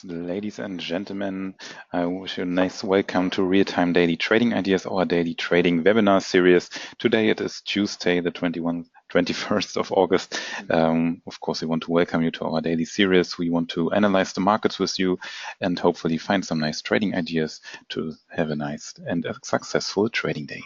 ladies and gentlemen. I wish you a nice welcome to Real-Time Daily Trading Ideas, our daily trading webinar series. Today it is Tuesday, the 21st of August. Of course, we want to welcome you to our daily series. We want to analyze the markets with you and hopefully find some nice trading ideas to have a nice and a successful trading day.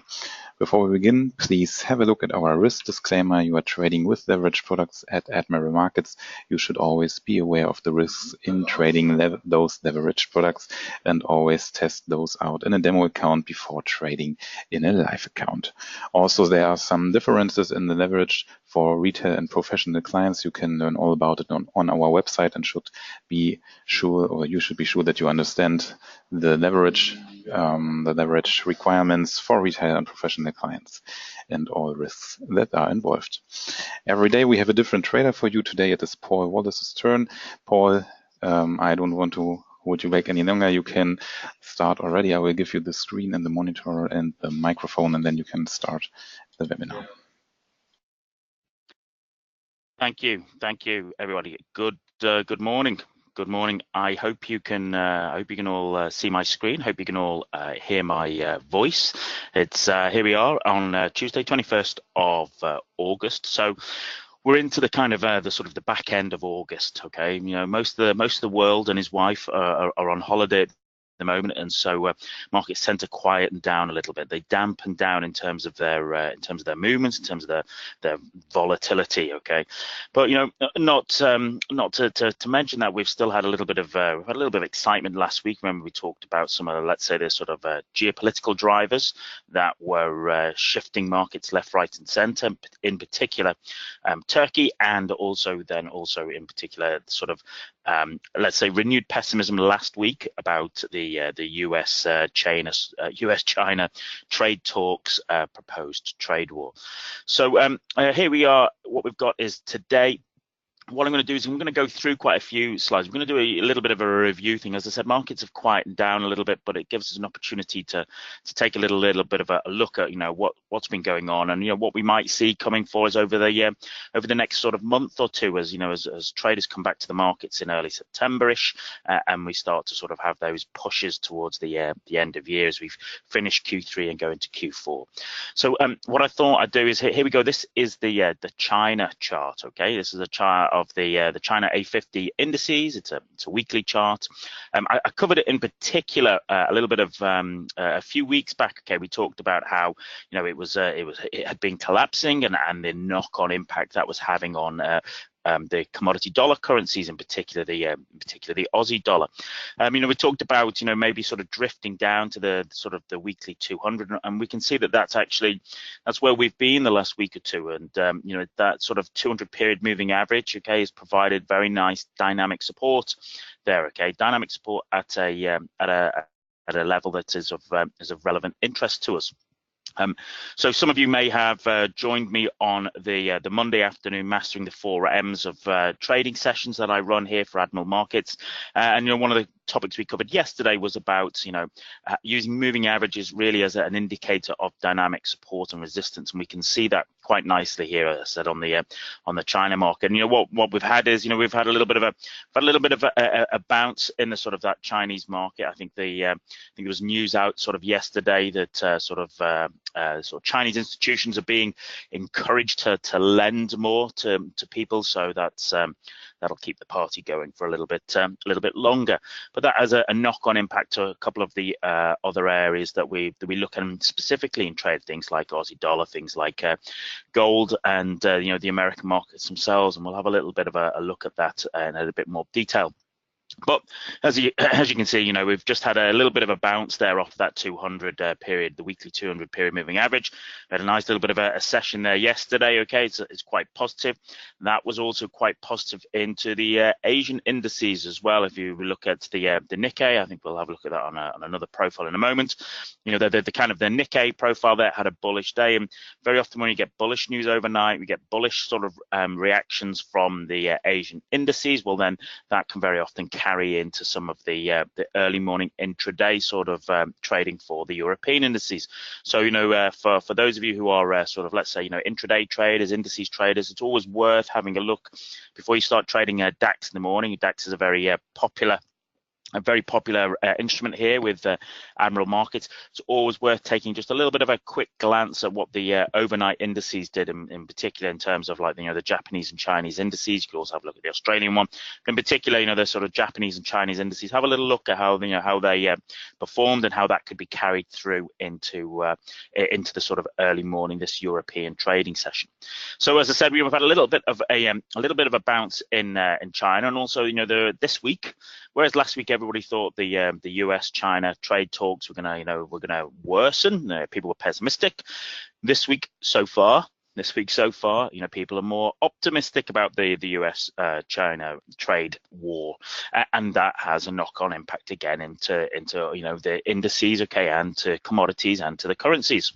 Before we begin, please have a look at our risk disclaimer. You are trading with leveraged products at Admiral Markets. You should always be aware of the risks in trading those leveraged products and always test those out in a demo account before trading in a live account. Also, there are some differences in the leverage for retail and professional clients. You can learn all about it on our website and should be sure, or you should be sure that you understand the leverage requirements for retail and professional clients and all risks that are involved. Every day we have a different trader for you. Today it is Paul Wallace's turn. Paul, I don't want to hold you back any longer. You can start already. I will give you the screen and the monitor and the microphone, and then you can start the webinar. Thank you, everybody. Good morning. Good morning. I hope you can all see my screen. Hope you can all hear my voice. It's here we are on Tuesday, 21st of August. So we're into the kind of the sort of the back end of August. Okay, you know, most of the world and his wife are on holiday at the moment, and so markets tend to quieten down a little bit. They dampen down in terms of their movements, in terms of their volatility. Okay, but you know, not to mention that we've still had a little bit of excitement last week. Remember, we talked about some of, let's say, the sort of geopolitical drivers that were shifting markets left, right, and centre. In particular, Turkey, and also in particular sort of let's say renewed pessimism last week about the US China trade talks, proposed trade war. So here we are. What we've got is today. What I'm going to do is I'm going to go through quite a few slides. We're going to do a little bit of a review thing. As I said, markets have quietened down a little bit, but it gives us an opportunity to take a little bit of a look at, you know, what's been going on, and you know what we might see coming for us over the next sort of month or two, as you know, as traders come back to the markets in early September-ish, and we start to sort of have those pushes towards the end of year as we've finished Q3 and go into Q4. So what I thought I'd do is here we go. This is the China chart. Okay, this is a chart of the China A50 indices. It's a weekly chart. I covered it in particular a little bit of a few weeks back. Okay, we talked about how, you know, it had been collapsing and the knock-on impact that was having on the commodity dollar currencies, in particular the Aussie dollar. You know, we talked about, you know, maybe sort of drifting down to the sort of the weekly 200, and we can see that that's where we've been the last week or two. And you know, that sort of 200 period moving average, okay, has provided very nice dynamic support there. Okay, dynamic support at a level that is of relevant interest to us. So some of you may have joined me on the Monday afternoon Mastering the 4 M's of trading sessions that I run here for Admiral Markets, and you know, one of the topics we covered yesterday was about, you know, using moving averages really as an indicator of dynamic support and resistance, and we can see that quite nicely here, as I said, on the China market. And you know what we've had is, you know, we've had a little bit of a bounce in the sort of that Chinese market. I think there was news out sort of yesterday that sort of Chinese institutions are being encouraged to lend more to people, so that'll keep the party going for a little bit longer. But that has a knock-on impact to a couple of the other areas that we look at specifically in trade, things like Aussie dollar, things like gold, and you know, the American markets themselves, and we'll have a little bit of a look at that in a bit more detail. But as you can see, you know, we've just had a little bit of a bounce there off that 200 period, the weekly 200 period moving average. We had a nice little bit of a session there yesterday. Okay, it's quite positive. That was also quite positive into the Asian indices as well. If you look at the Nikkei, I think we'll have a look at that on another profile in a moment. You know, the kind of the Nikkei profile there had a bullish day, and very often when you get bullish news overnight, we get bullish sort of reactions from the Asian indices. Well, then that can very often carry into some of the early morning intraday sort of trading for the European indices. So, you know, for those of you who are sort of, let's say, you know, intraday traders, indices traders, it's always worth having a look before you start trading DAX in the morning. DAX is a very popular a very popular instrument here with Admiral Markets. It's always worth taking just a little bit of a quick glance at what the overnight indices did in particular in terms of like, the Japanese and Chinese indices. You could also have a look at the Australian one. In particular, the sort of Japanese and Chinese indices. Have a little look at how, how they performed and how that could be carried through into the sort of early morning, this European trading session. So as I said, we've had a little bit of a bounce in China, and also, this week, whereas last week everybody thought the US-China trade talks were gonna worsen. People were pessimistic. This week so far, people are more optimistic about the US-China trade war, and that has a knock-on impact again into the indices, okay, and to commodities and to the currencies.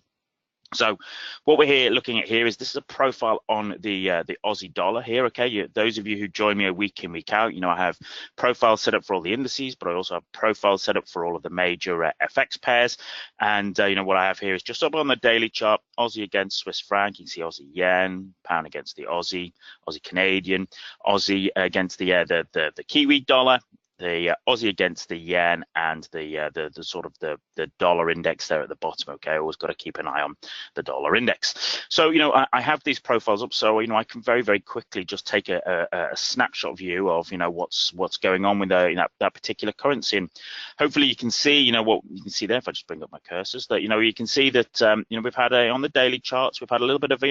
So what we're looking at here is, this is a profile on the Aussie dollar here, okay? Those of you who join me week in, week out, I have profiles set up for all the indices, but I also have profiles set up for all of the major FX pairs. And what I have here is just up on the daily chart, Aussie against Swiss franc. You can see Aussie yen, pound against the Aussie, Aussie Canadian, Aussie against the Kiwi dollar, the Aussie against the yen, and the sort of the dollar index there at the bottom. Okay, always got to keep an eye on the dollar index. So I have these profiles up, so I can very, very quickly just take a snapshot view of what's going on with that particular currency, and hopefully you can see what you can see there. If I just bring up my cursors, that you can see that we've had on the daily charts, we've had a little bit of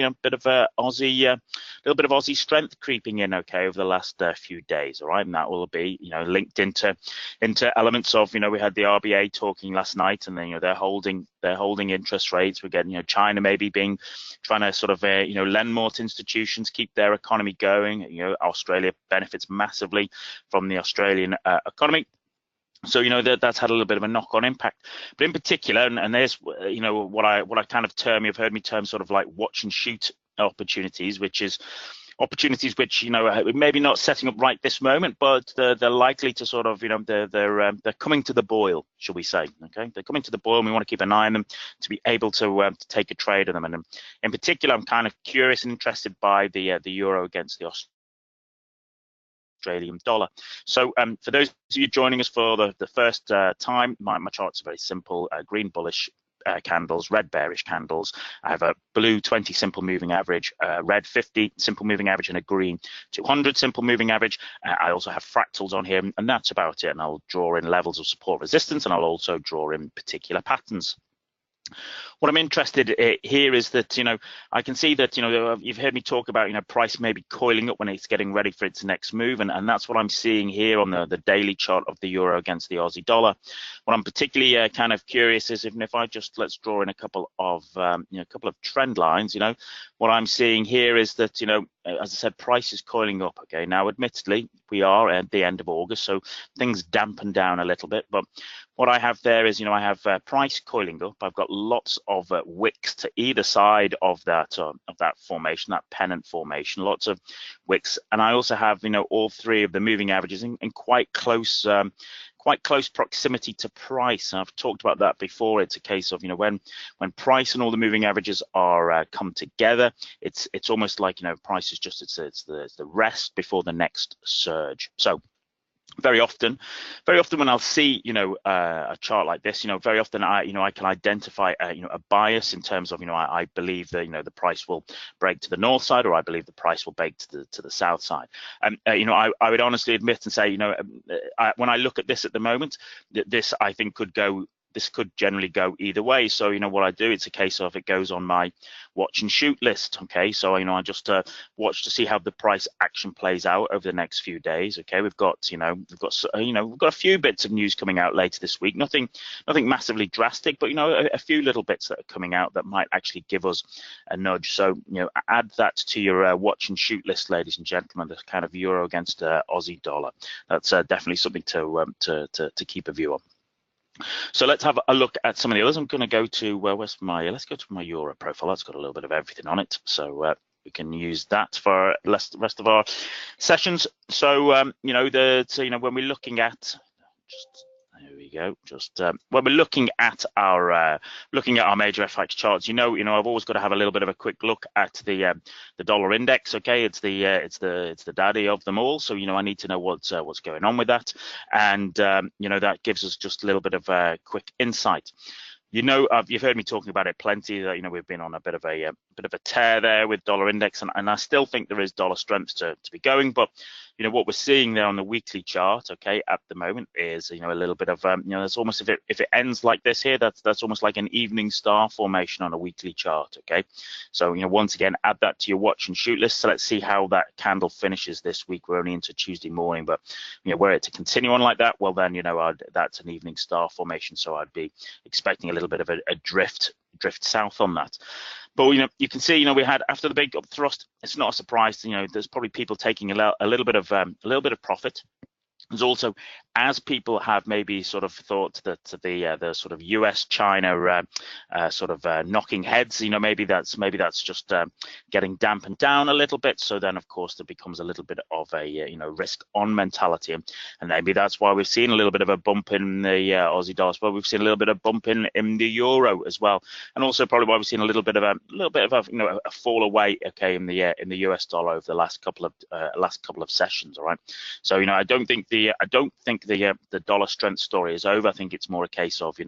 Aussie strength creeping in, okay, over the last few days. All right, and that will be linked into elements of we had the RBA talking last night, and then they're holding interest rates. We're getting China maybe trying to sort of lend more to institutions, keep their economy going. Australia benefits massively from the Australian economy. So that's had a little bit of a knock-on impact. But in particular, and there's what I kind of term, you've heard me term sort of like watch and shoot opportunities, which is opportunities which maybe not setting up right this moment, but they're likely to sort of they're coming to the boil, shall we say? Okay, they're coming to the boil, and we want to keep an eye on them to be able to take a trade on them. And in particular, I'm kind of curious and interested by the euro against the Australian dollar. So for those of you joining us for the first time, my charts are very simple: green bullish candles, red bearish candles. I have a blue 20 simple moving average, red 50 simple moving average, and a green 200 simple moving average. I also have fractals on here, and that's about it. And I'll draw in levels of support resistance, and I'll also draw in particular patterns. What I'm interested in here is that I can see that you've heard me talk about price maybe coiling up when it's getting ready for its next move, and that's what I'm seeing here on the daily chart of the euro against the Aussie dollar. What I'm particularly kind of curious is if I just let's draw in a couple of trend lines. What I'm seeing here is that as I said, price is coiling up. Okay, now admittedly we are at the end of August, so things dampen down a little bit, but what I have there is I have price coiling up. I've got lots of wicks to either side of that formation, that pennant formation, lots of wicks, and I also have all three of the moving averages in quite close proximity to price. And I've talked about that before. It's a case of when price and all the moving averages are come together, it's almost like price is just it's the rest before the next surge. So very often when I'll see a chart like this, very often I can identify a bias in terms of I believe that the price will break to the north side, or I believe the price will break to the south side. And I would honestly admit and say when I look at this at the moment, this I think this could generally go either way. So what I do, it's a case of it goes on my watch and shoot list. Okay, so I just watch to see how the price action plays out over the next few days. Okay, we've got a few bits of news coming out later this week. Nothing massively drastic, but a few little bits that are coming out that might actually give us a nudge. So add that to your watch and shoot list, ladies and gentlemen. The kind of euro against Aussie dollar. That's definitely something to keep a view on. So let's have a look at some of the others. I'm going to go to let's go to my euro profile. That's got a little bit of everything on it, so we can use that for the rest of our sessions. So when we're looking at, just There we go. Just when we're looking at our major FX charts, you know, I've always got to have a little bit of a quick look at the dollar index. Okay, it's the daddy of them all. So I need to know what's going on with that, and that gives us just a little bit of a quick insight. You've heard me talking about it plenty. That we've been on a bit of a tear there with dollar index, and I still think there is dollar strength to be going. But what we're seeing there on the weekly chart, okay, at the moment is a little bit of that's almost, if it ends like this here, that's almost like an evening star formation on a weekly chart. Okay, so once again, add that to your watch and shoot list. So let's see how that candle finishes this week. We're only into Tuesday morning, but were it to continue on like that, well then that's an evening star formation. So I'd be expecting a little bit of a drift south on that. But you can see we had, after the big up thrust, it's not a surprise. There's probably people taking a little bit of profit. There's also, as people have maybe sort of thought that the sort of US-China knocking heads, maybe that's just getting dampened down a little bit. So then, of course, there becomes a little bit of a risk on mentality, and maybe that's why we've seen a little bit of a bump in the Aussie dollar. Well, we've seen a little bit of bump in the euro as well, and also probably why we've seen a little bit of a fall away, okay, in the US dollar over the last couple of sessions. All right, so I don't think the dollar strength story is over. I think it's more a case of a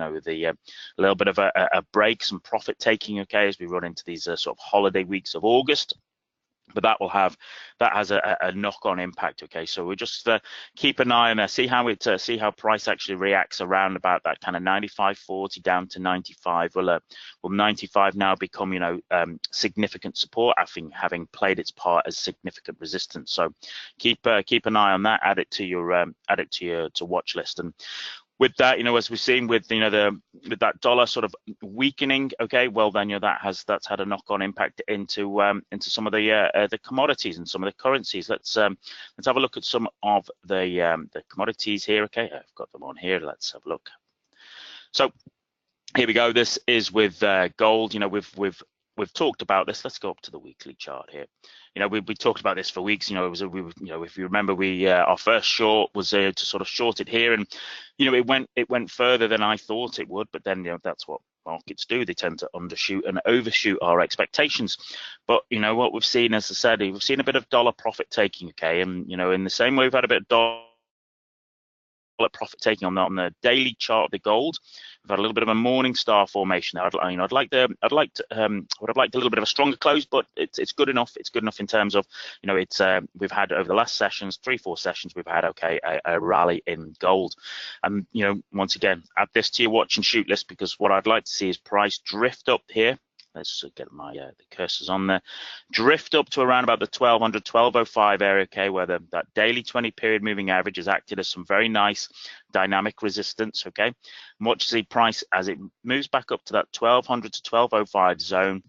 little bit of a break, some profit taking, okay, as we run into these sort of holiday weeks of August. But that has a knock-on impact. Okay, so we'll just keep an eye on that, see how price actually reacts around about that kind of 95.40 down to 95. Will 95 now become significant support, having played its part as significant resistance? So keep an eye on that. Add it to your watch list. And with that, as we've seen with with that dollar sort of weakening, okay, well then that's had a knock-on impact into some of the commodities and some of the currencies. Let's have a look at some of the commodities here. Okay, I've got them on here. Let's have a look. So here we go. This is with gold. We've talked about this. Let's go up to the weekly chart here. We talked about this for weeks. If you remember, our first short was to sort of short it here, and it went further than I thought it would. But then that's what markets do. They tend to undershoot and overshoot our expectations. But what we've seen, as I said, we've seen a bit of dollar profit taking. Okay, and in the same way we've had a bit of dollar profit taking on the daily chart of the gold. We've had a little bit of a morning star formation there. I'd like a little bit of a stronger close, but it's good enough. It's good enough in terms of we've had over the last sessions, 3-4 sessions, we've had a rally in gold. And once again, add this to your watch and shoot list, because what I'd like to see is price drift up here. Let's get my the cursors on there. Drift up to around about the 1200, 1205 area, okay, where that daily 20 period moving average has acted as some very nice dynamic resistance, okay. And watch the price as it moves back up to that 1200 to 1205 zone,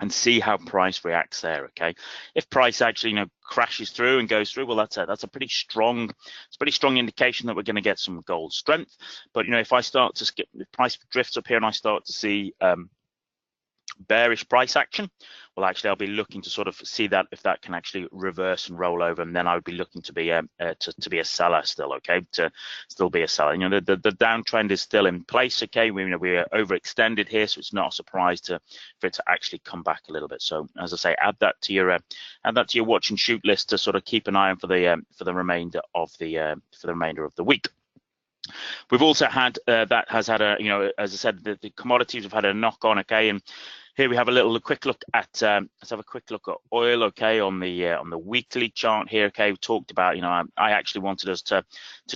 and see how price reacts there. Okay, if price actually crashes through and goes through, well, that's a pretty strong indication that we're going to get some gold strength. But if I start to skip, if price drifts up here and I start to see bearish price action, well, actually I'll be looking to sort of see that if that can actually reverse and roll over, and then I would be looking to be a seller still. Okay, to still be a seller. The downtrend is still in place. Okay, we're overextended here, so it's not a surprise for it to actually come back a little bit. So as I say, add that to your watch and shoot list to sort of keep an eye on for the remainder of the week. We've also had that has had as I said, the commodities have had a knock on. Okay, and here we have a quick look at let's have a quick look at oil. Okay, on the weekly chart here. Okay, we talked about I actually wanted us to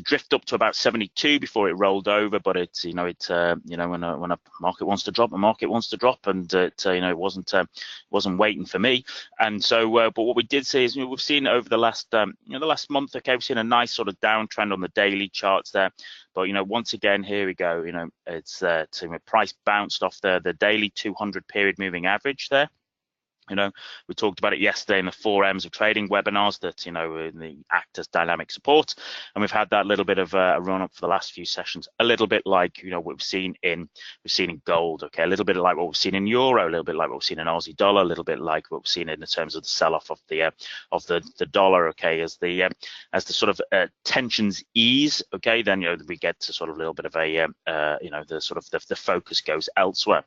drift up to about 72 before it rolled over, but it's when a market wants to drop, the market wants to drop, and it wasn't waiting for me. And so but what we did see is we've seen over the last last month, okay, we've seen a nice sort of downtrend on the daily charts there. But once again, here we go. It's price bounced off the daily 200 period moving average there. You know, we talked about it yesterday in the 4Ms of trading webinars that, you know, in the act as dynamic support. And we've had that little bit of a run up for the last few sessions, a little bit like, you know, what we've seen in gold, okay, a little bit like what we've seen in euro, a little bit like what we've seen in Aussie dollar, a little bit like what we've seen in terms of the sell-off of the dollar, okay, as the sort of tensions ease, okay, then, you know, we get to sort of a little bit of a you know, the sort of the focus goes elsewhere.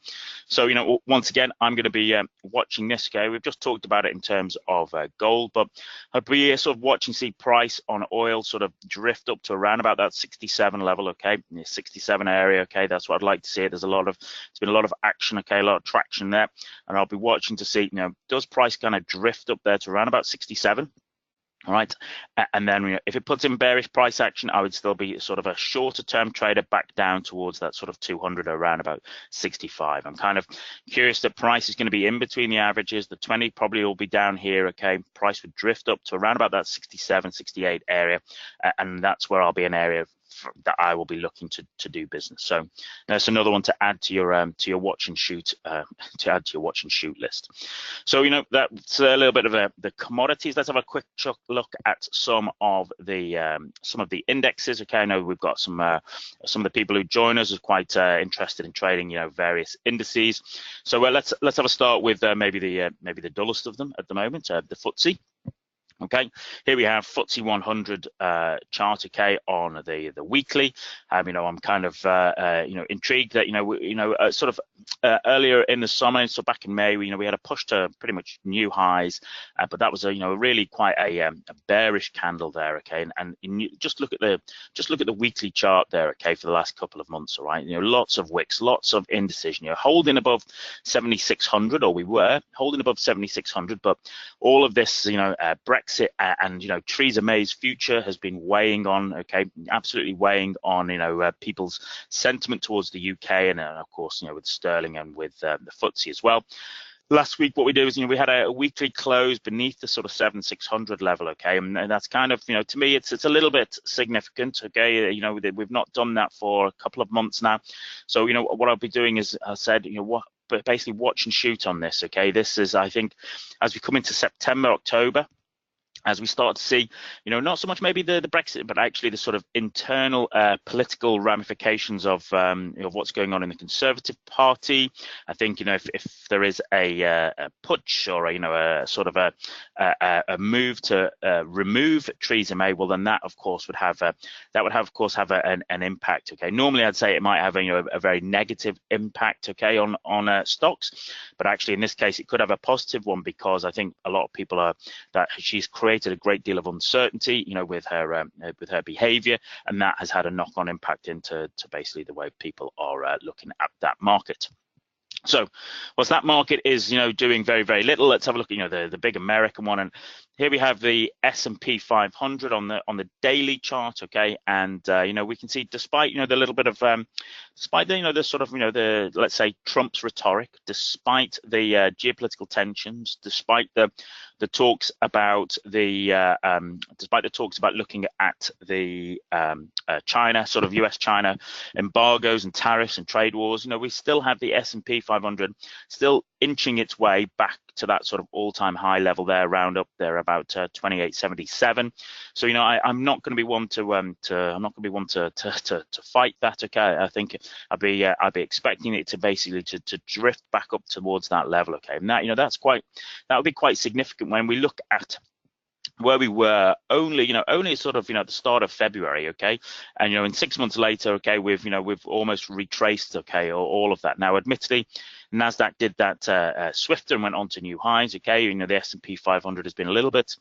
So, you know, once again, I'm going to be watching this. Okay, we've just talked about it in terms of gold, but I'll be sort of watching, see price on oil sort of drift up to around about that 67 level. Okay, 67 area. Okay, that's what I'd like to see. There's been a lot of action. Okay, a lot of traction there, and I'll be watching to see, you know, does price kind of drift up there to around about 67. All right, and then, you know, if it puts in bearish price action, I would still be sort of a shorter term trader back down towards that sort of 200 around about 65. I'm kind of curious that price is going to be in between the averages. The 20 probably will be down here. Okay, price would drift up to around about that 67, 68 area, and that's where I'll be an area that I will be looking to do business. So that's another one to add to your watch and shoot list. So, you know, that's a little bit of the commodities. Let's have a quick look at some of the indexes. Okay, I know we've got some of the people who join us are quite interested in trading, you know, various indices. So let's have a start with maybe the dullest of them at the moment, the FTSE. Okay, here we have FTSE 100 chart, okay, on the weekly. You know, I'm kind of you know, intrigued that, you know, sort of earlier in the summer, so back in May, you know, we had a push to pretty much new highs, but that was you know, really quite a bearish candle there, okay, and just look at the weekly chart there, okay, for the last couple of months, all right, you know, lots of wicks, lots of indecision, you know, holding above 7,600, or we were holding above 7,600, but all of this, you know, Brexit and, you know, Theresa May's future has been weighing on, okay, absolutely weighing on, you know, people's sentiment towards the UK, and of course, you know, with sterling and with the FTSE as well. Last week, what we do is, you know, we had a weekly close beneath the sort of 7,600 level, okay, and that's kind of, you know, to me, it's a little bit significant, okay, you know, we've not done that for a couple of months now. So, you know, what I'll be doing is, I said, you know, but basically watch and shoot on this, okay. This is, I think, as we come into September, October, as we start to see, you know, not so much maybe the Brexit, but actually the sort of internal political ramifications of what's going on in the Conservative Party. I think, you know, if there is a putsch or you know, a sort of a move to remove Theresa May, well, then that of course would have an impact. Okay, normally I'd say it might have a very negative impact, okay, on stocks, but actually in this case it could have a positive one, because I think a lot of people are that she's created a great deal of uncertainty, you know, with her behavior, and that has had a knock-on impact into basically the way people are looking at that market. So whilst that market is, you know, doing very, very little, let's have a look at, you know, the big American one. And here we have the S&P 500 on the daily chart, okay, and you know, we can see, despite, you know, the little bit of despite the, you know, the sort of, you know, the, let's say, Trump's rhetoric, despite the geopolitical tensions, despite the talks about looking at the China, sort of US-China embargoes and tariffs and trade wars, you know, we still have the S&P 500 still inching its way back to that sort of all-time high level there, around up there about 2877. So, you know, I'm not going to be one to fight that. Okay, I think I'd be expecting it to basically to drift back up towards that level. Okay, and that, you know, that would be quite significant when we look at where we were only sort of, you know, at the start of February, okay, and, you know, in 6 months later, okay, we've almost retraced, okay, all of that. Now, admittedly, Nasdaq did that swifter and went on to new highs, okay. You know, the S&P 500 has been a little bit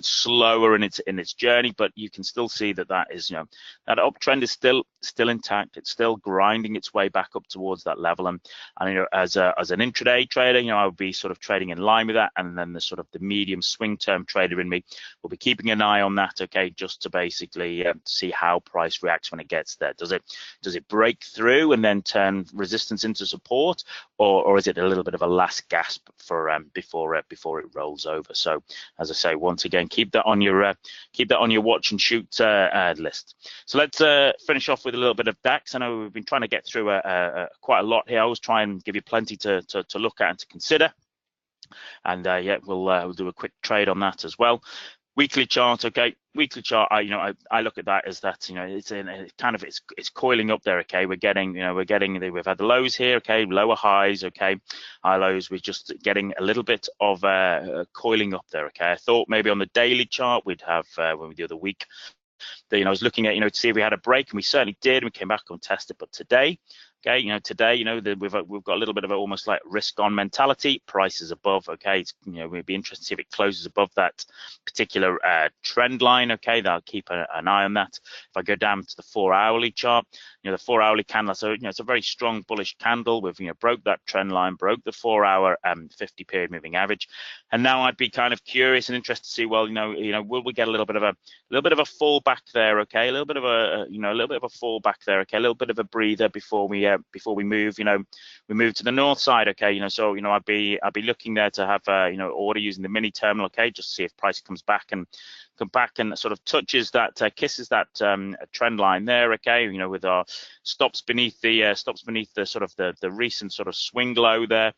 slower in its journey, but you can still see that is, you know, that uptrend is still intact. It's still grinding its way back up towards that level, and you know, as an intraday trader, you know, I would be sort of trading in line with that, and then the sort of the medium swing term trader in me will be keeping an eye on that, okay, just to basically see how price reacts when it gets there. Does it break through and then turn resistance into support, or is it a little bit of a last gasp for before it rolls over? So, as I say, once again, keep that on your watch and shoot list. So let's finish off with a little bit of DAX. I know we've been trying to get through quite a lot here. I always try and give you plenty to look at and to consider. and yeah, we'll do a quick trade on that as well. Weekly chart, okay. Weekly chart, I look at that as that, it's in kind of it's coiling up there, okay. We've had the lows here, okay, lower highs, okay, high lows. We're just getting a little bit of coiling up there, okay. I thought maybe on the daily chart we'd have when we do the week. I was looking at, to see if we had a break, and we certainly did. We came back and tested, but today, okay, today, we've got a little bit of almost like risk-on mentality. Price is above, okay. It's, we'd be interested to see if it closes above that particular trend line, okay. I'll keep an eye on that. If I go down to the 4-hourly chart, the 4-hourly candle, so it's a very strong bullish candle. We've broke that trend line, broke the 4-hour 50-period moving average, and now I'd be kind of curious and interested to see, well, will we get a little bit of a fallback there, okay, a little bit of a fallback there, okay, a little bit of a breather before we move, we move to the north side, okay, so I'd be looking there to have order using the mini terminal, okay, just to see if price comes back and sort of touches that, kisses that trend line there, okay, with our stops beneath the sort of the recent sort of swing low there.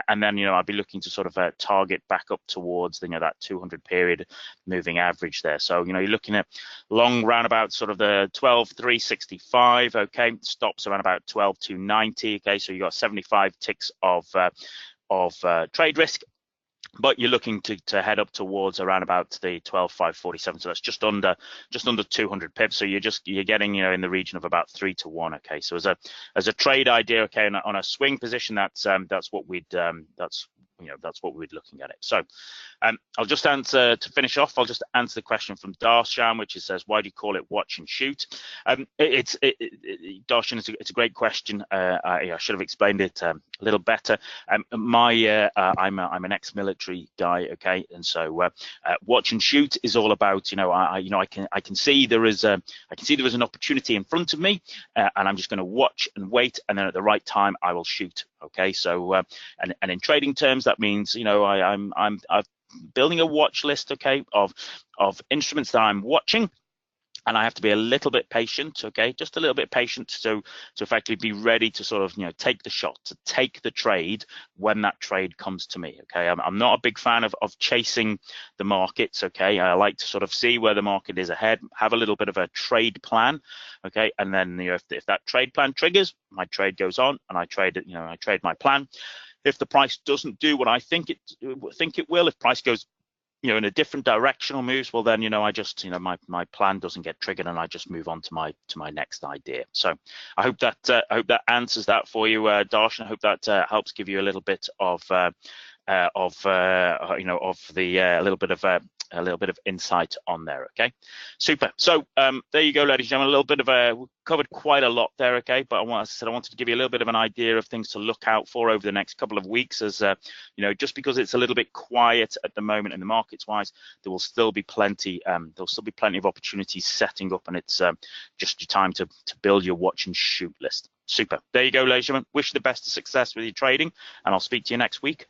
And then, I'd be looking to sort of target back up towards that 200-period moving average there. So, you're looking at long roundabout sort of the 12,365, okay, stops around about 12,290, okay, so you got 75 ticks of trade risk. But you're looking to head up towards around about the 12,547, so that's just under 200 pips. So you're getting in the region of about 3 to 1. Okay, so as a trade idea, okay, on a swing position, that's what we'd that's what we're looking at it. So I'll just answer to finish off. I'll just answer the question from Darshan, which says, why do you call it watch and shoot? Darshan, it's a great question. I should have explained it a little better. I'm an ex-military guy, okay, and so watch and shoot is all about I can see there is an opportunity in front of me, and I'm just going to watch and wait, and then at the right time I will shoot. Okay, so and in trading terms, that means I'm building a watch list, okay, of instruments that I'm watching, and I have to be a little bit patient, okay, just a little bit patient to effectively be ready to sort of take the shot, to take the trade when that trade comes to me. Okay, I'm not a big fan of chasing the markets. Okay, I like to sort of see where the market is ahead, have a little bit of a trade plan. Okay, and then if that trade plan triggers, my trade goes on, and I trade it. I trade my plan. If the price doesn't do what I think it will, if price goes in a different directional moves, well then I just my plan doesn't get triggered, and I just move on to my next idea. So I hope that answers that for you, Darshan. I hope that helps give you a little bit of a little bit of insight on there. Okay, super. So there you go, ladies and gentlemen. A little bit of we covered quite a lot there. Okay, but I wanted to give you a little bit of an idea of things to look out for over the next couple of weeks, as just because it's a little bit quiet at the moment in the markets wise, there will still be plenty of opportunities setting up, and it's just your time to build your watch and shoot list. Super. There you go, ladies and gentlemen. Wish you the best of success with your trading, and I'll speak to you next week.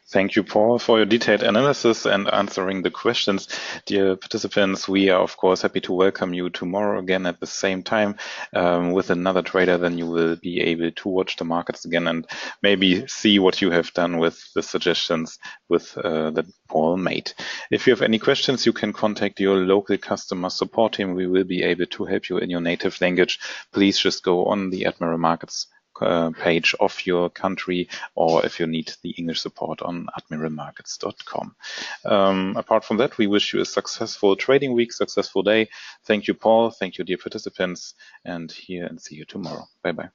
Thank you, Paul, for your detailed analysis and answering the questions. Dear participants, we are, of course, happy to welcome you tomorrow again at the same time with another trader. Then you will be able to watch the markets again and maybe see what you have done with the suggestions that Paul made. If you have any questions, you can contact your local customer support team. We will be able to help you in your native language. Please just go on the Admiral Markets page of your country, or if you need the English support, on admiralmarkets.com. Apart from that, we wish you a successful trading week, successful day. Thank you, Paul. Thank you, dear participants, and see you tomorrow. Bye-bye.